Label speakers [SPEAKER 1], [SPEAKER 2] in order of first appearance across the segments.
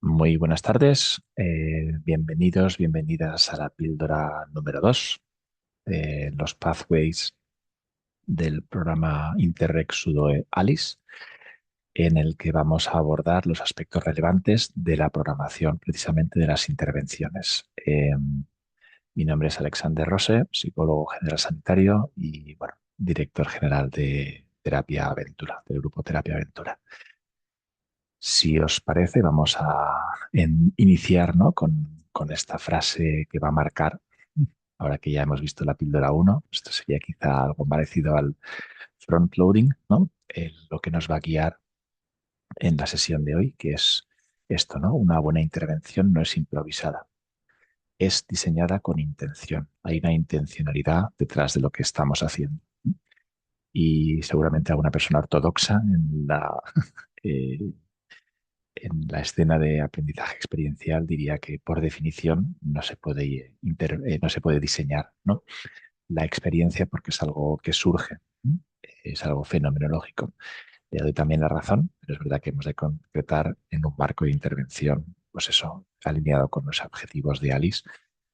[SPEAKER 1] Muy buenas tardes, bienvenidos, bienvenidas a la píldora número 2 de los pathways del programa Interreg Sudoe Alice, en el que vamos a abordar los aspectos relevantes de la programación, precisamente de las intervenciones. Mi nombre es Alexander Rose, psicólogo general sanitario y, bueno, director general de Terapia Aventura, del grupo Terapia Aventura. Si os parece, vamos a iniciar, ¿no? con esta frase que va a marcar, ahora que ya hemos visto la píldora uno. Esto sería quizá algo parecido al front loading, ¿no? Lo que nos va a guiar en la sesión de hoy, que es esto, ¿no? Una buena intervención no es improvisada, es diseñada con intención. Hay una intencionalidad detrás de lo que estamos haciendo. Y seguramente alguna persona ortodoxa eh, en la escena de aprendizaje experiencial diría que por definición no se puede, no se puede diseñar, ¿no? La experiencia porque es algo que surge, ¿no? Es algo fenomenológico. Le doy también la razón, pero es verdad que hemos de concretar en un marco de intervención, pues eso, alineado con los objetivos de Alice,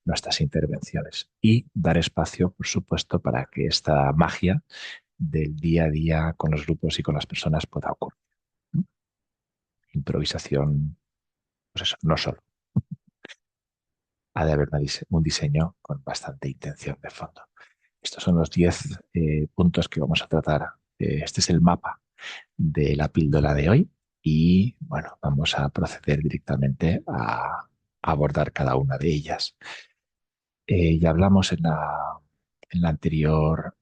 [SPEAKER 1] nuestras intervenciones y dar espacio, por supuesto, para que esta magia del día a día con los grupos y con las personas pueda ocurrir, ¿no? Improvisación, pues eso, no solo. Ha de haber un diseño con bastante intención de fondo. Estos son los 10 puntos que vamos a tratar. Este es el mapa de la píldora de hoy y, bueno, vamos a proceder directamente a abordar cada una de ellas. Ya hablamos en la anterior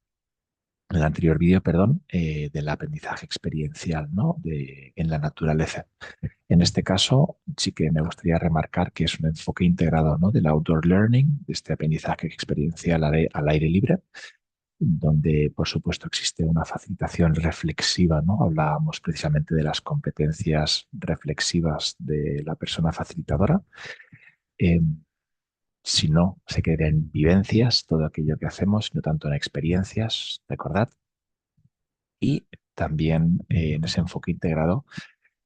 [SPEAKER 1] en el anterior vídeo, perdón, del aprendizaje experiencial, ¿no? En la naturaleza. En este caso, sí que me gustaría remarcar que es un enfoque integrado, ¿no? Del outdoor learning, de este aprendizaje experiencial al aire libre, donde, por supuesto, existe una facilitación reflexiva, ¿no? Hablábamos precisamente de las competencias reflexivas de la persona facilitadora. Eh, si no se queda en vivencias todo aquello que hacemos, no tanto en experiencias, recordad. Y también en ese enfoque integrado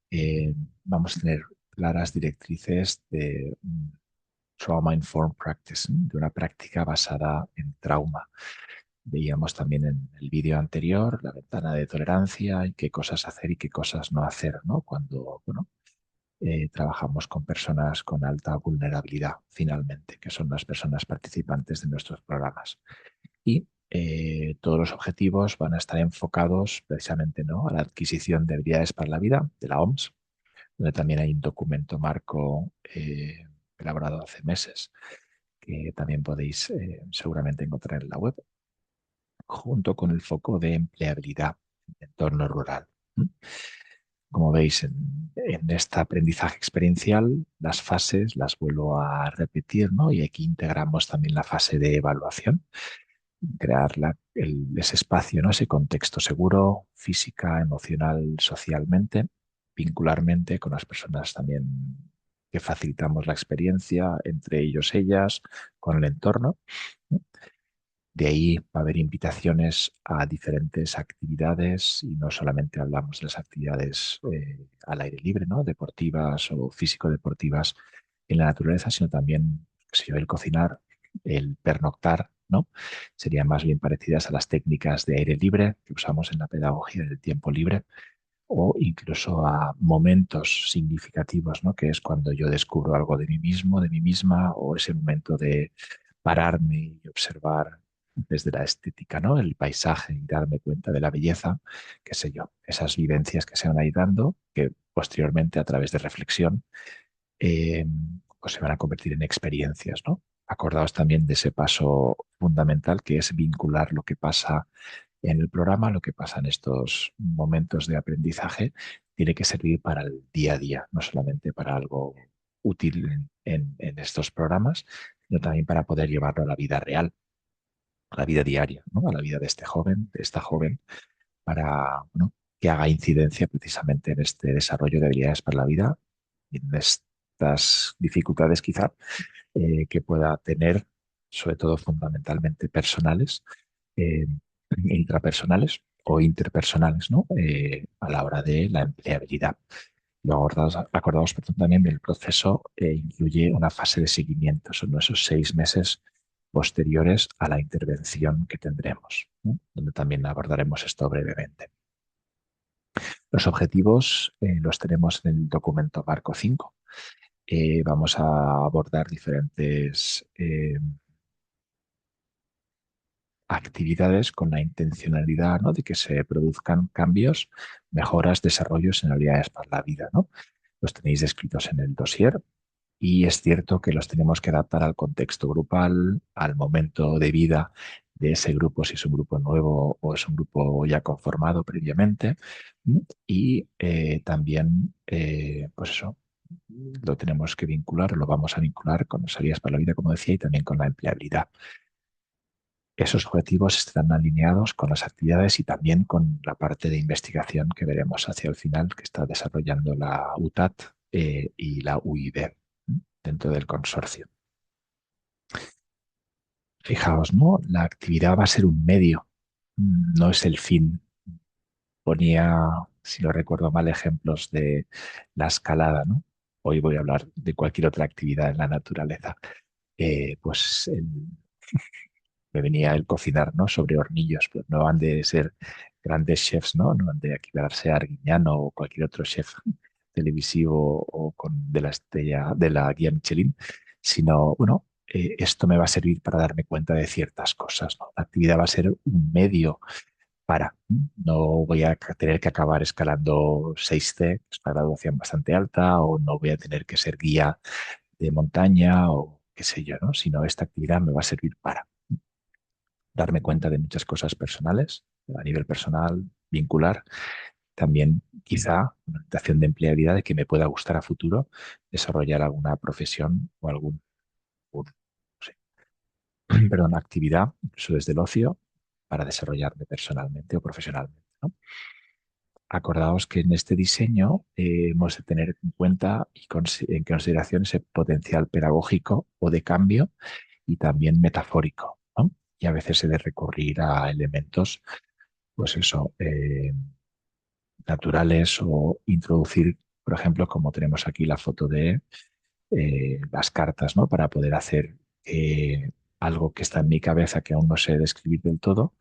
[SPEAKER 1] eh, vamos a tener claras directrices de trauma informed practice, ¿no? De una práctica basada en trauma. Veíamos también en el vídeo anterior la ventana de tolerancia y qué cosas hacer y qué cosas no hacer, ¿no? Cuando, bueno, trabajamos con personas con alta vulnerabilidad, finalmente, que son las personas participantes de nuestros programas. Y todos los objetivos van a estar enfocados precisamente, ¿no? A la adquisición de habilidades para la vida de la OMS, donde también hay un documento marco elaborado hace meses que también podéis seguramente encontrar en la web, junto con el foco de empleabilidad en el entorno rural. ¿Mm? Como veis, en este aprendizaje experiencial, las fases las vuelvo a repetir, ¿no? Y aquí integramos también la fase de evaluación, crear ese espacio, ¿no? Ese contexto seguro, física, emocional, socialmente, vincularmente con las personas también que facilitamos la experiencia, entre ellos, ellas, con el entorno, ¿no? De ahí va a haber invitaciones a diferentes actividades y no solamente hablamos de las actividades al aire libre, ¿no? Deportivas o físico-deportivas en la naturaleza, sino también, qué sé yo, el cocinar, el pernoctar, ¿no? Serían más bien parecidas a las técnicas de aire libre que usamos en la pedagogía del tiempo libre o incluso a momentos significativos, ¿no? Que es cuando yo descubro algo de mí mismo, de mí misma, o ese momento de pararme y observar desde la estética, ¿no? El paisaje y darme cuenta de la belleza, qué sé yo, esas vivencias que se van a ir dando, que posteriormente a través de reflexión, eh, pues se van a convertir en experiencias, ¿no? Acordaos también de ese paso fundamental que es vincular lo que pasa en el programa, lo que pasa en estos momentos de aprendizaje, tiene que servir para el día a día, no solamente para algo útil en estos programas, sino también para poder llevarlo a la vida real, a la vida diaria, ¿no? A la vida de este joven, de esta joven, para, bueno, que haga incidencia precisamente en este desarrollo de habilidades para la vida y en estas dificultades quizá que pueda tener, sobre todo fundamentalmente personales, eh, intrapersonales o interpersonales, ¿no? A la hora de la empleabilidad. Luego acordaos perdón, también del proceso incluye una fase de seguimiento, son esos 6 meses posteriores a la intervención que tendremos, ¿no? Donde también abordaremos esto brevemente. Los objetivos los tenemos en el documento Marco 5. Vamos a abordar diferentes actividades con la intencionalidad, ¿no?, de que se produzcan cambios, mejoras, desarrollos en habilidades para la vida, ¿no? Los tenéis descritos en el dossier y es cierto que los tenemos que adaptar al contexto grupal, al momento de vida de ese grupo, si es un grupo nuevo o es un grupo ya conformado previamente. Y también, pues eso, lo tenemos que vincular, lo vamos a vincular con las salidas para la vida, como decía, y también con la empleabilidad. Esos objetivos estarán alineados con las actividades y también con la parte de investigación que veremos hacia el final que está desarrollando la UTAT y la UIB dentro del consorcio. Fijaos, ¿no? La actividad va a ser un medio, no es el fin. Ponía, si no recuerdo mal, ejemplos de la escalada, ¿no? Hoy voy a hablar de cualquier otra actividad en la naturaleza. Pues me venía el cocinar, ¿no?, sobre hornillos, pues no han de ser grandes chefs, ¿no? No han de equipararse a Arguiñano o cualquier otro chef televisivo o de la estrella de la guía Michelin, sino, bueno, esto me va a servir para darme cuenta de ciertas cosas, ¿no? La actividad va a ser un medio para, no voy a tener que acabar escalando 6C, que es una graduación bastante alta, o no voy a tener que ser guía de montaña o qué sé yo, ¿no? Sino esta actividad me va a servir para darme cuenta de muchas cosas personales, a nivel personal, vincular. También quizá una orientación de empleabilidad de que me pueda gustar a futuro desarrollar alguna profesión o no sé, perdón, actividad, incluso desde el ocio, para desarrollarme personalmente o profesionalmente, ¿no? Acordaos que en este diseño hemos de tener en cuenta y en consideración ese potencial pedagógico o de cambio y también metafórico, ¿no? Y a veces se debe recurrir a elementos, pues eso, naturales o introducir, por ejemplo, como tenemos aquí la foto de las cartas, ¿no? Para poder hacer algo que está en mi cabeza que aún no sé describir del todo,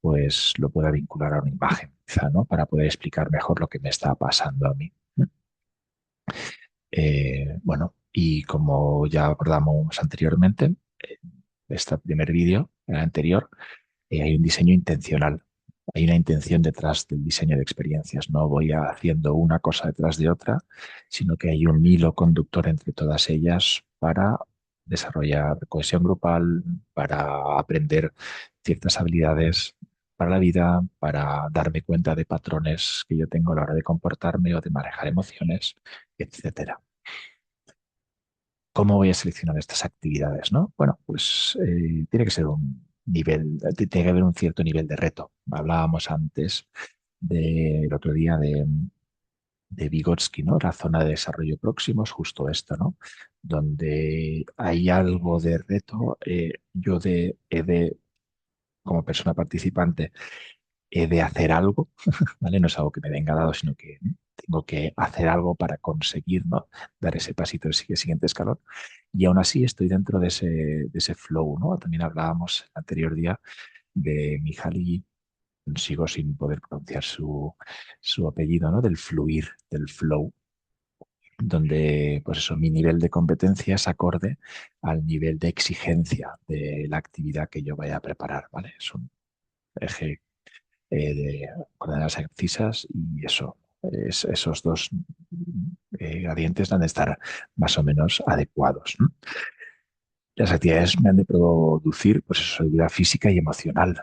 [SPEAKER 1] pues lo pueda vincular a una imagen, quizá, ¿no? Para poder explicar mejor lo que me está pasando a mí. Bueno, y como ya abordamos anteriormente, este primer vídeo, el anterior, hay un diseño intencional. Hay una intención detrás del diseño de experiencias. No voy haciendo una cosa detrás de otra, sino que hay un hilo conductor entre todas ellas para desarrollar cohesión grupal, para aprender ciertas habilidades para la vida, para darme cuenta de patrones que yo tengo a la hora de comportarme o de manejar emociones, etcétera. ¿Cómo voy a seleccionar estas actividades, no? Bueno, pues tiene que ser un nivel, tiene que haber un cierto nivel de reto. Hablábamos antes del otro día de Vygotsky, ¿no? La zona de desarrollo próximo es justo esto, ¿no? Donde hay algo de reto, he de, como persona participante, he de hacer algo, ¿vale? No es algo que me venga dado, sino que tengo que hacer algo para conseguir, ¿no?, dar ese pasito, el siguiente escalón. Y aún así estoy dentro de ese flow, ¿no? También hablábamos el anterior día de Mihaly, sigo sin poder pronunciar su apellido, ¿no? Del fluir, del flow, donde, pues eso, mi nivel de competencia es acorde al nivel de exigencia de la actividad que yo vaya a preparar, ¿vale? Es un eje de coordenadas abscisas y eso, esos dos gradientes han de estar más o menos adecuados, ¿no? Las actividades me han de producir, pues eso, seguridad física y emocional.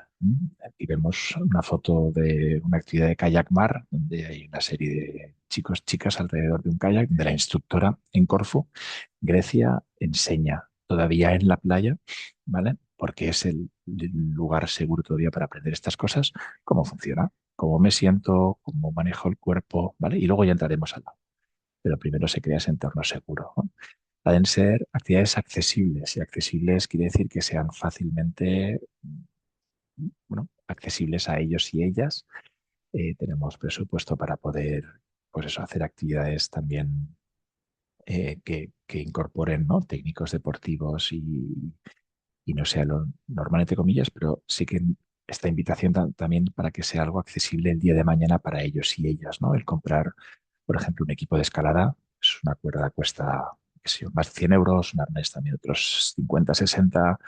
[SPEAKER 1] Aquí vemos una foto de una actividad de kayak mar, donde hay una serie de chicos, chicas alrededor de un kayak, donde la instructora en Corfú, Grecia, enseña todavía en la playa, ¿vale? Porque es el lugar seguro todavía para aprender estas cosas, cómo funciona, cómo me siento, cómo manejo el cuerpo, ¿vale? Y luego ya entraremos al lado. Pero primero se crea ese entorno seguro, ¿no? Pueden ser actividades accesibles y accesibles quiere decir que sean fácilmente, bueno, accesibles a ellos y ellas. Tenemos presupuesto para poder pues eso, hacer actividades también que incorporen, ¿no? Técnicos deportivos y no sea lo normal, entre comillas, pero sí que esta invitación también para que sea algo accesible el día de mañana para ellos y ellas, ¿no? El comprar, por ejemplo, un equipo de escalada, pues una cuerda cuesta, qué sé yo, más de 100 euros, un arnés también otros 50, 60,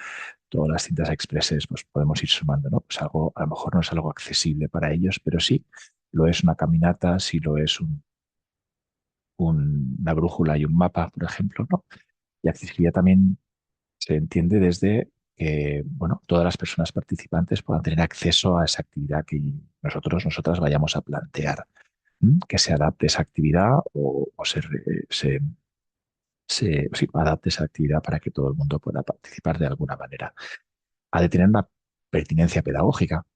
[SPEAKER 1] todas las cintas expreses, pues podemos ir sumando, ¿no? Pues algo, a lo mejor no es algo accesible para ellos, pero sí lo es una caminata, sí lo es una brújula y un mapa, por ejemplo, ¿no? Y accesibilidad también se entiende desde que, bueno, todas las personas participantes puedan tener acceso a esa actividad que nosotras vayamos a plantear, que se adapte esa actividad o sí, adapte esa actividad para que todo el mundo pueda participar de alguna manera. Ha de tener una pertinencia pedagógica,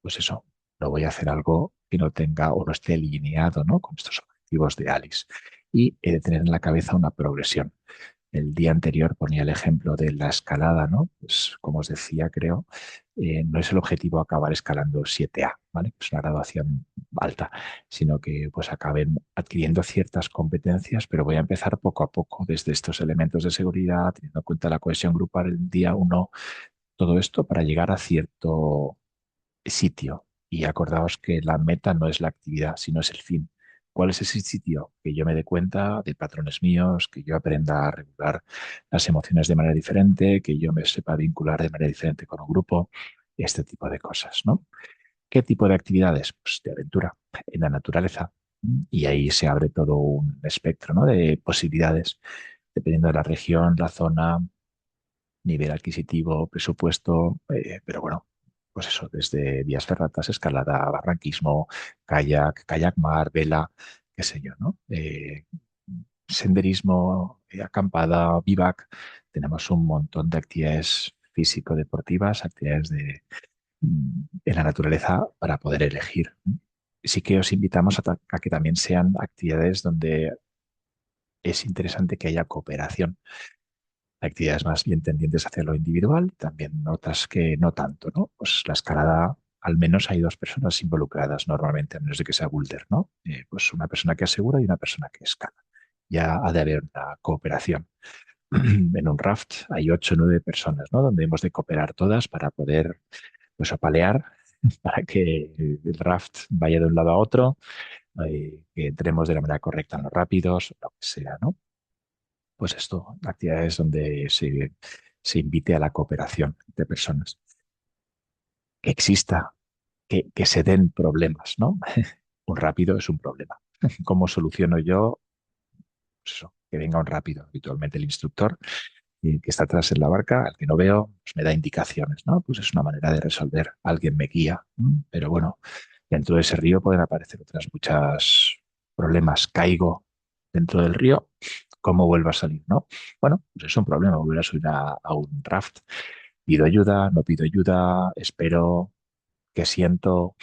[SPEAKER 1] pues eso, no voy a hacer algo que no tenga o no esté alineado, ¿no? Con estos objetivos de Alice. Y he de tener en la cabeza una progresión. El día anterior ponía el ejemplo de la escalada, ¿no? Pues como os decía, creo, no es el objetivo acabar escalando 7A, ¿vale? Es una graduación alta, sino que pues acaben adquiriendo ciertas competencias, pero voy a empezar poco a poco desde estos elementos de seguridad, teniendo en cuenta la cohesión grupal el día uno, todo esto para llegar a cierto sitio. Y acordaos que la meta no es la actividad, sino es el fin. ¿Cuál es ese sitio? Que yo me dé cuenta de patrones míos, que yo aprenda a regular las emociones de manera diferente, que yo me sepa vincular de manera diferente con un grupo, este tipo de cosas, ¿no? ¿Qué tipo de actividades? Pues de aventura en la naturaleza. Y ahí se abre todo un espectro, ¿no? De posibilidades, dependiendo de la región, la zona, nivel adquisitivo, presupuesto, pero bueno, pues eso, desde vías ferratas, escalada, barranquismo, kayak mar, vela, qué sé yo, ¿no? Senderismo, acampada, bivac, tenemos un montón de actividades físico-deportivas, actividades en la naturaleza para poder elegir. Sí que os invitamos a que también sean actividades donde es interesante que haya cooperación, actividades más bien tendientes hacia lo individual, también otras que no tanto, ¿no? Pues la escalada, al menos hay dos personas involucradas normalmente, a menos de que sea boulder, ¿no? Pues una persona que asegura y una persona que escala. Ya ha de haber una cooperación. En un raft hay 8 o 9 personas, ¿no? Donde hemos de cooperar todas para poder, pues, apalear, para que el raft vaya de un lado a otro, que entremos de la manera correcta en los rápidos, lo que sea, ¿no? Pues esto, actividades donde se invite a la cooperación de personas. Que exista, que se den problemas, ¿no? Un rápido es un problema. ¿Cómo soluciono yo? Pues eso, que venga un rápido, habitualmente el instructor, que está atrás en la barca, al que no veo, pues me da indicaciones, ¿no? Pues es una manera de resolver. Alguien me guía, pero bueno, dentro de ese río pueden aparecer otras muchas problemas. Caigo dentro del río, ¿cómo vuelvo a salir, no? Bueno, pues es un problema, volver a subir a un raft. Pido ayuda, no pido ayuda, espero, qué siento,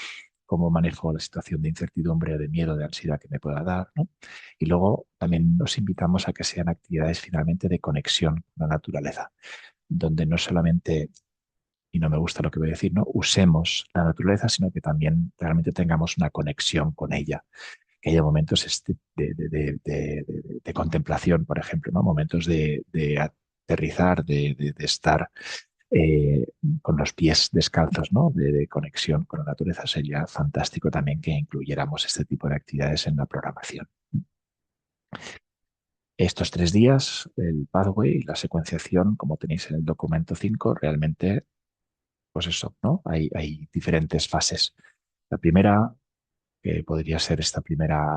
[SPEAKER 1] cómo manejo la situación de incertidumbre, de miedo, de ansiedad que me pueda dar, ¿no? Y luego también nos invitamos a que sean actividades finalmente de conexión con la naturaleza, donde no solamente, y no me gusta lo que voy a decir, no usemos la naturaleza, sino que también realmente tengamos una conexión con ella, que haya momentos de contemplación, por ejemplo, ¿no? Momentos de aterrizar, de estar eh, con los pies descalzos, ¿no? De conexión con la naturaleza. Sería fantástico también que incluyéramos este tipo de actividades en la programación. Estos 3 días, el pathway, la secuenciación, como tenéis en el documento 5, realmente, pues eso, ¿no? Hay diferentes fases. La primera, que podría ser esta primera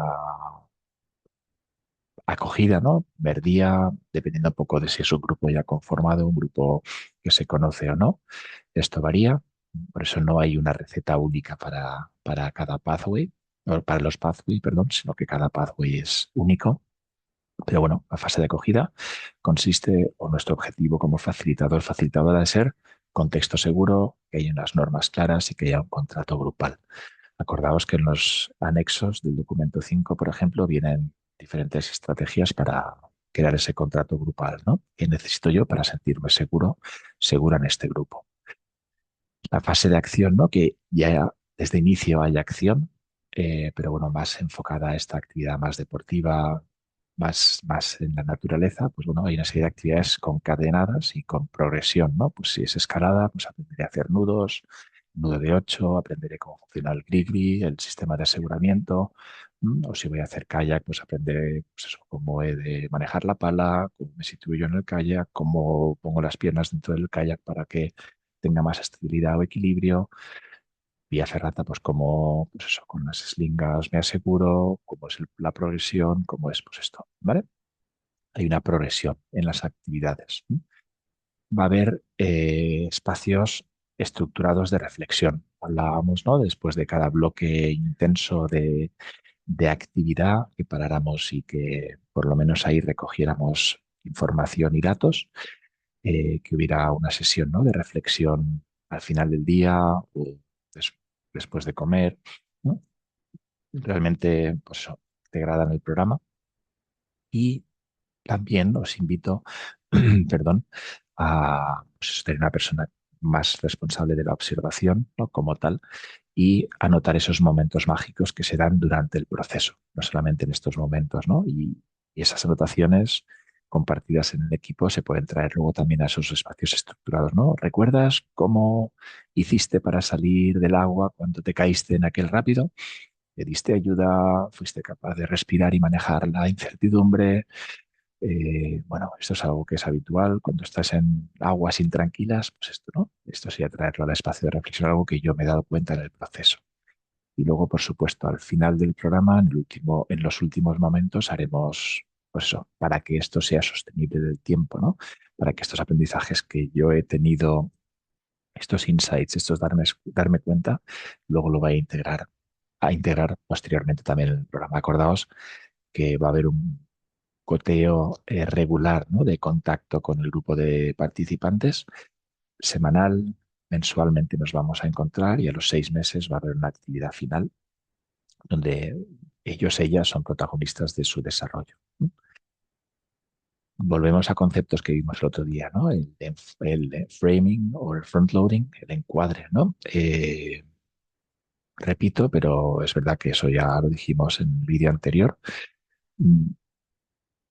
[SPEAKER 1] acogida, ¿no? Ver día, dependiendo un poco de si es un grupo ya conformado, un grupo que se conoce o no. Esto varía, por eso no hay una receta única para cada pathway, o para los pathway, perdón, sino que cada pathway es único. Pero bueno, la fase de acogida consiste, o nuestro objetivo como facilitadora de ser contexto seguro, que haya unas normas claras y que haya un contrato grupal. Acordaos que en los anexos del documento 5, por ejemplo, vienen diferentes estrategias para crear ese contrato grupal, ¿no? ¿Qué necesito yo para sentirme seguro, segura en este grupo? La fase de acción, ¿no? Que ya desde inicio hay acción, pero bueno, más enfocada a esta actividad más deportiva, más en la naturaleza, pues bueno, hay una serie de actividades concadenadas y con progresión, ¿no? Pues si es escalada, pues aprenderé a hacer nudos, nudo de 8, aprenderé cómo funciona el grigri, el sistema de aseguramiento, o si voy a hacer kayak, pues aprenderé pues eso, cómo he de manejar la pala, cómo me sitúo yo en el kayak, cómo pongo las piernas dentro del kayak para que tenga más estabilidad o equilibrio. Vía ferrata, pues como, pues eso, con las slingas me aseguro, cómo es la progresión, cómo es pues esto, ¿vale? Hay una progresión en las actividades. Va a haber espacios estructurados de reflexión. Hablábamos, ¿no? Después de cada bloque intenso de actividad, que paráramos y que por lo menos ahí recogiéramos información y datos, que hubiera una sesión, ¿no? De reflexión al final del día o des- después de comer, ¿no? Realmente, pues eso, integrada en el programa. Y también os invito, perdón, a pues, tener una persona más responsable de la observación, ¿no? Como tal, y anotar esos momentos mágicos que se dan durante el proceso, no solamente en estos momentos, ¿no? Y esas anotaciones compartidas en el equipo se pueden traer luego también a esos espacios estructurados, ¿no? ¿Recuerdas cómo hiciste para salir del agua cuando te caíste en aquel rápido? ¿Le diste ayuda? ¿Fuiste capaz de respirar y manejar la incertidumbre? Bueno, esto es algo que es habitual cuando estás en aguas intranquilas, pues esto, ¿no? Esto sería traerlo al espacio de reflexión, algo que yo me he dado cuenta en el proceso. Y luego, por supuesto, al final del programa, en los últimos momentos, haremos, pues eso, para que esto sea sostenible del tiempo, ¿no? Para que estos aprendizajes que yo he tenido, estos insights, estos darme cuenta, luego lo vaya a integrar posteriormente también en el programa. Acordaos que va a haber un coteo regular, ¿no? De contacto con el grupo de participantes, semanal, mensualmente nos vamos a encontrar y a los 6 meses va a haber una actividad final donde ellas son protagonistas de su desarrollo. Volvemos a conceptos que vimos el otro día, ¿no? El framing o el front-loading, el encuadre, ¿no? Repito, pero es verdad que eso ya lo dijimos en el vídeo anterior. Mm,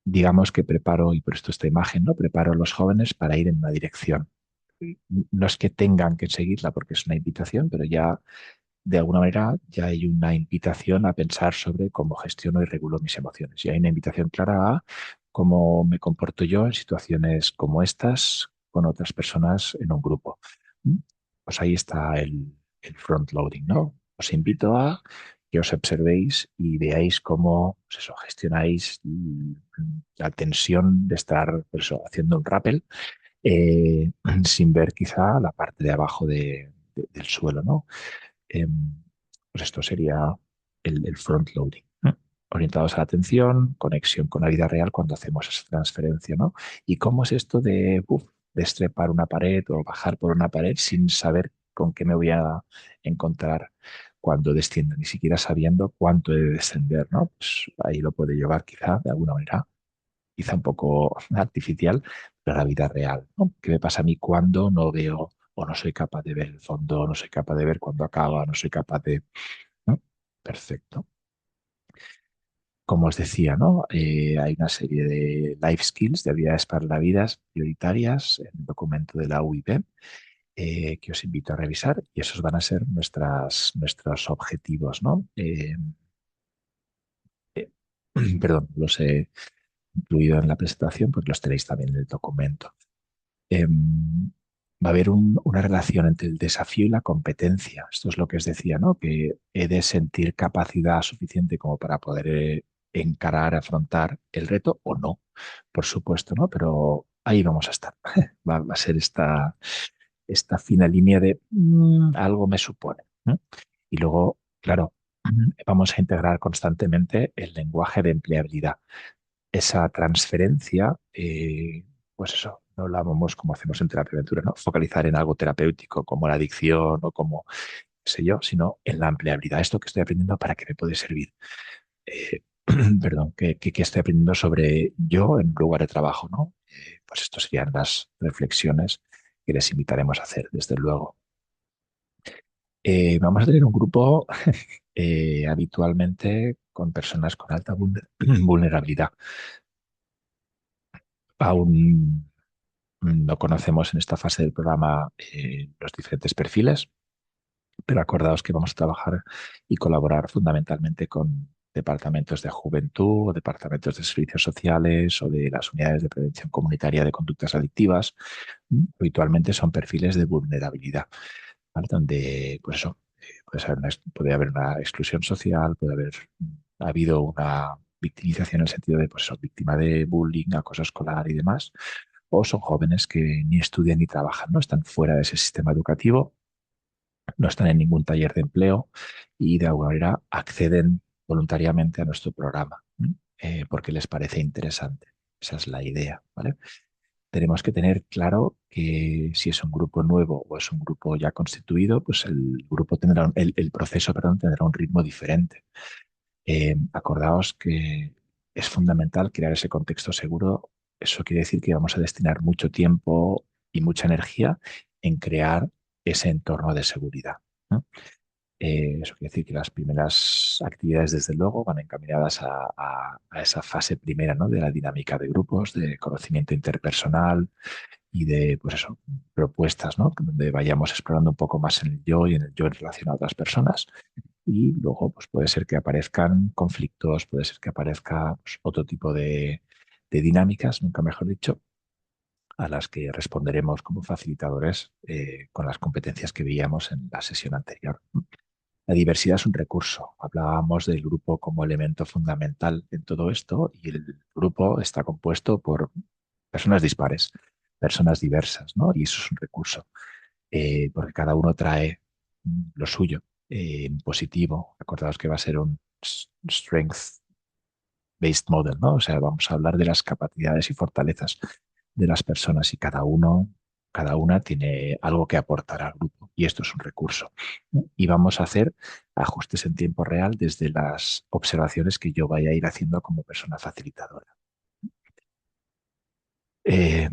[SPEAKER 1] Digamos que preparo, y por esto esta imagen, ¿no? Preparo a los jóvenes para ir en una dirección. No es que tengan que seguirla porque es una invitación, pero ya de alguna manera ya hay una invitación a pensar sobre cómo gestiono y regulo mis emociones. Y hay una invitación clara a cómo me comporto yo en situaciones como estas con otras personas en un grupo. ¿Mm? Pues ahí está el front loading, ¿no? Os invito a que os observéis y veáis cómo pues eso, gestionáis la tensión de estar pues eso, haciendo un rappel eh, sin ver quizá la parte de abajo del suelo, ¿no? Pues esto sería el front loading, ¿no? Orientados a la atención, conexión con la vida real cuando hacemos esa transferencia, ¿no? ¿Y cómo es esto de destrepar una pared o bajar por una pared sin saber con qué me voy a encontrar cuando desciendo, ni siquiera sabiendo cuánto he de descender, ¿no? Pues ahí lo puede llevar quizá de alguna manera, quizá un poco artificial, pero la vida real, ¿no? ¿Qué me pasa a mí cuando no veo o no soy capaz de ver el fondo, no soy capaz de ver cuándo acaba, no soy capaz de... ¿no? Perfecto. Como os decía, ¿no? Hay una serie de life skills, de habilidades para la vida prioritarias en el documento de la UIP que os invito a revisar y esos van a ser nuestros objetivos, ¿no? Eh, perdón, los he incluido en la presentación, pues los tenéis también en el documento. Va a haber una relación entre el desafío y la competencia. Esto es lo que os decía, ¿no? Que he de sentir capacidad suficiente como para poder encarar, afrontar el reto o no, por supuesto, ¿no? Pero ahí vamos a estar. Va a ser esta fina línea de algo me supone, ¿no? Y luego, claro, vamos a integrar constantemente el lenguaje de empleabilidad esa transferencia, pues eso, no la vamos como hacemos en terapia aventura, ¿no? Focalizar en algo terapéutico como la adicción o como, qué sé yo, sino en la empleabilidad. Esto que estoy aprendiendo, ¿para qué me puede servir? Eh, perdón, ¿qué estoy aprendiendo sobre yo en lugar de trabajo, ¿no? Pues esto serían las reflexiones que les invitaremos a hacer, desde luego. Vamos a tener un grupo habitualmente con personas con alta vulnerabilidad. Aún no conocemos en esta fase del programa los diferentes perfiles, pero acordaos que vamos a trabajar y colaborar fundamentalmente con departamentos de juventud o departamentos de servicios sociales o de las unidades de prevención comunitaria de conductas adictivas. Habitualmente son perfiles de vulnerabilidad, ¿vale? Donde, pues eso, puede haber una exclusión social, puede haber habido una victimización en el sentido de, pues eso, víctima de bullying, acoso escolar y demás, o son jóvenes que ni estudian ni trabajan, ¿no? Están fuera de ese sistema educativo, no están en ningún taller de empleo y de alguna manera acceden voluntariamente a nuestro programa, ¿no? Porque les parece interesante. Esa es la idea, ¿vale? Tenemos que tener claro que si es un grupo nuevo o es un grupo ya constituido, pues el grupo tendrá, el proceso, perdón, tendrá un ritmo diferente. Acordaos que es fundamental crear ese contexto seguro. Eso quiere decir que vamos a destinar mucho tiempo y mucha energía en crear ese entorno de seguridad, ¿no? Eso quiere decir que las primeras actividades, desde luego, van encaminadas a esa fase primera, ¿no? De la dinámica de grupos, de conocimiento interpersonal y de, pues eso, propuestas, ¿no? Donde vayamos explorando un poco más en el yo y en el yo en relación a otras personas. Y luego, pues puede ser que aparezcan conflictos, puede ser que aparezca pues, otro tipo de dinámicas, nunca mejor dicho, a las que responderemos como facilitadores con las competencias que veíamos en la sesión anterior. La diversidad es un recurso. Hablábamos del grupo como elemento fundamental en todo esto y el grupo está compuesto por personas dispares, personas diversas, ¿no? Y eso es un recurso, porque cada uno trae lo suyo positivo. Acordaos que va a ser un strength-based model, ¿no? O sea, vamos a hablar de las capacidades y fortalezas de las personas y cada una tiene algo que aportar al grupo y esto es un recurso, ¿no? Y vamos a hacer ajustes en tiempo real desde las observaciones que yo vaya a ir haciendo como persona facilitadora. Eh,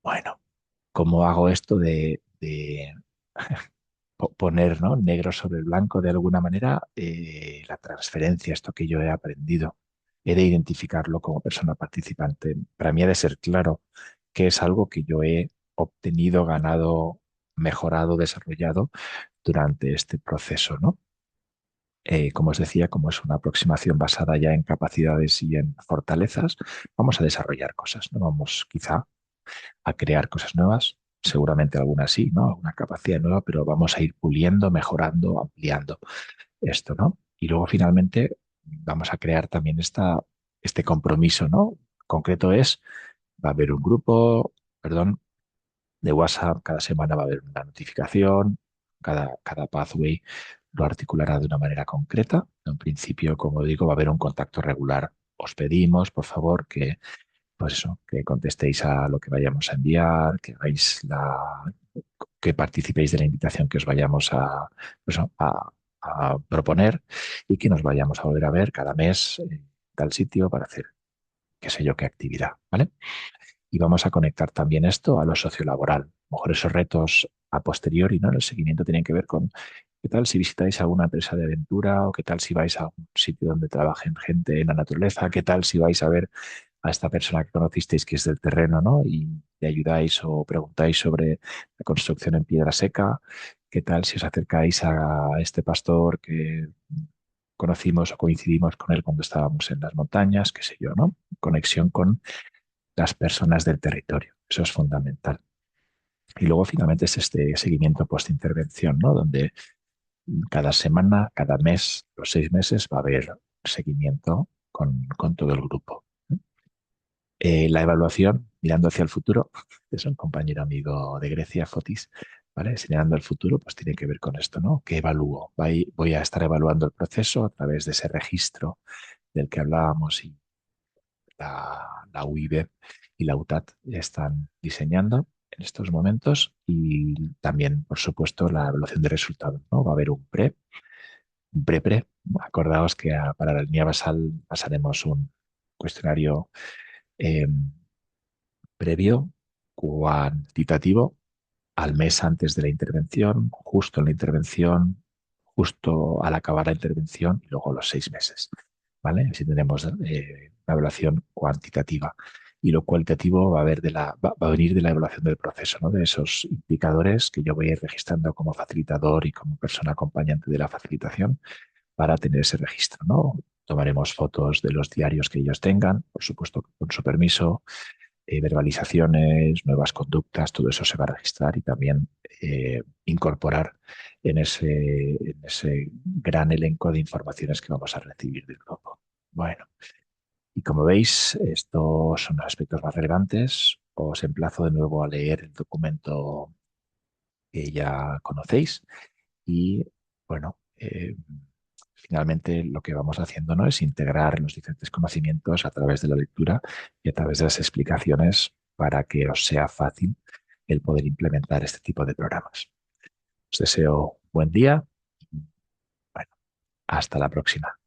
[SPEAKER 1] bueno, ¿cómo hago esto de poner, ¿no? Negro sobre blanco de alguna manera? La transferencia, esto que yo he aprendido, he de identificarlo como persona participante. Para mí ha de ser claro que es algo que yo he obtenido, ganado, mejorado, desarrollado durante este proceso, ¿no? Como os decía, como es una aproximación basada ya en capacidades y en fortalezas, vamos a desarrollar cosas, ¿no? Vamos quizá a crear cosas nuevas, seguramente algunas sí, ¿no? Alguna capacidad nueva, pero vamos a ir puliendo, mejorando, ampliando esto, ¿no? Y luego finalmente vamos a crear también este compromiso, ¿no? Concreto es, va a haber un grupo, perdón, de WhatsApp, cada semana va a haber una notificación, cada pathway lo articulará de una manera concreta. En principio, como digo, va a haber un contacto regular. Os pedimos, por favor, que pues eso, que contestéis a lo que vayamos a enviar, que participéis de la invitación que os vayamos pues, a proponer y que nos vayamos a volver a ver cada mes en tal sitio para hacer qué sé yo qué actividad, ¿vale? Y vamos a conectar también esto a lo sociolaboral. A lo mejor esos retos a posteriori, ¿no? En el seguimiento tienen que ver con qué tal si visitáis alguna empresa de aventura o qué tal si vais a un sitio donde trabajen gente en la naturaleza, qué tal si vais a ver a esta persona que conocisteis que es del terreno, ¿no? Y le ayudáis o preguntáis sobre la construcción en piedra seca, qué tal si os acercáis a este pastor que conocimos o coincidimos con él cuando estábamos en las montañas, qué sé yo, ¿no? Conexión con las personas del territorio. Eso es fundamental. Y luego finalmente es este seguimiento post-intervención, ¿no? Donde cada semana, cada mes, los 6 meses va a haber seguimiento con todo el grupo. La evaluación, mirando hacia el futuro, es un compañero amigo de Grecia, Fotis, ¿vale? Señalando el futuro, pues tiene que ver con esto, ¿no? ¿Qué evalúo? Voy a estar evaluando el proceso a través de ese registro del que hablábamos y la UIB y la UTAD ya están diseñando en estos momentos y también, por supuesto, la evaluación de resultados, ¿no? Va a haber un pre-pre. Acordaos que para la línea basal pasaremos un cuestionario eh, previo, cuantitativo, al mes antes de la intervención, justo en la intervención, justo al acabar la intervención y luego los 6 meses. ¿Vale? Así tenemos una evaluación cuantitativa. Y lo cualitativo va a venir de la evaluación del proceso, ¿no? De esos indicadores que yo voy a ir registrando como facilitador y como persona acompañante de la facilitación para tener ese registro, ¿no? Tomaremos fotos de los diarios que ellos tengan, por supuesto, con su permiso, verbalizaciones, nuevas conductas, todo eso se va a registrar y también incorporar en ese gran elenco de informaciones que vamos a recibir del grupo. Bueno, y como veis, estos son los aspectos más relevantes. Os emplazo de nuevo a leer el documento que ya conocéis y, bueno, finalmente lo que vamos haciendo, ¿no?, es integrar los diferentes conocimientos a través de la lectura y a través de las explicaciones para que os sea fácil el poder implementar este tipo de programas. Os deseo buen día. Bueno, hasta la próxima.